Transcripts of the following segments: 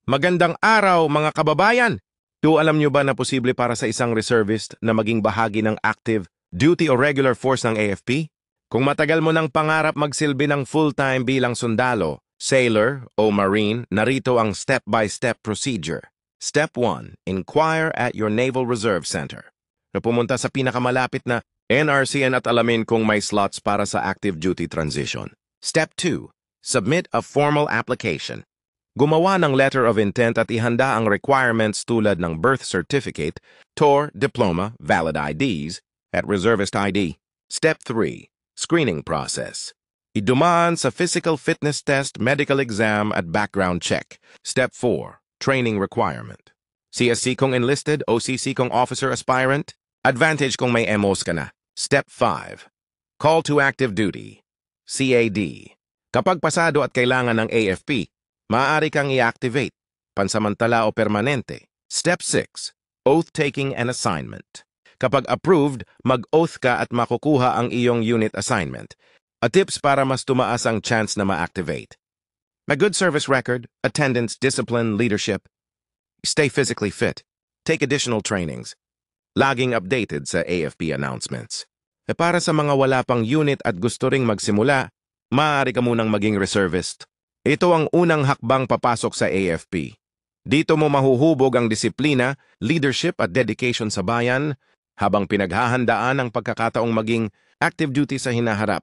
Magandang araw mga kababayan! Alam nyo ba na posible para sa isang reservist na maging bahagi ng active duty o regular force ng AFP? Kung matagal mo ng pangarap magsilbi ng full-time bilang sundalo, sailor o marine, narito ang step-by-step procedure. Step 1. Inquire at your Naval Reserve Center. Pumunta sa pinakamalapit na NRCN at alamin kung may slots para sa active duty transition. Step 2. Submit a formal application. Gumawa ng letter of intent at ihanda ang requirements tulad ng birth certificate, TOR, diploma, valid IDs, at reservist ID. Step 3. Screening process. Idumaan sa physical fitness test, medical exam, at background check. Step 4. Training requirement. CSC kung enlisted, OCC kung officer aspirant, advantage kung may MOs ka na. Step 5. Call to active duty. CAD. Kapag pasado at kailangan ng AFP, maaari kang i-activate, pansamantala o permanente. Step 6. Oath-taking and assignment. Kapag approved, mag-oath ka at makukuha ang iyong unit assignment. A tips para mas tumaas ang chance na ma-activate. May good service record, attendance, discipline, leadership. Stay physically fit. Take additional trainings. Laging updated sa AFP announcements. Para sa mga wala pang unit at gusto ring magsimula, maaari ka munang maging reservist. Ito ang unang hakbang papasok sa AFP. Dito mo mahuhubog ang disiplina, leadership at dedication sa bayan habang pinaghahandaan ang pagkakataong maging active duty sa hinaharap.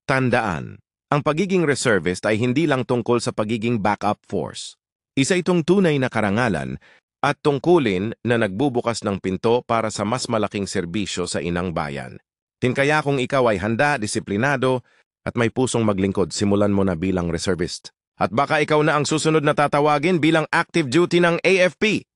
Tandaan, ang pagiging reservist ay hindi lang tungkol sa pagiging backup force. Isa itong tunay na karangalan at tungkulin na nagbubukas ng pinto para sa mas malaking serbisyo sa inang bayan. Kaya kung ikaw ay handa, disiplinado at may pusong maglingkod, simulan mo na bilang reservist. At baka ikaw na ang susunod na tatawagin bilang active duty ng AFP.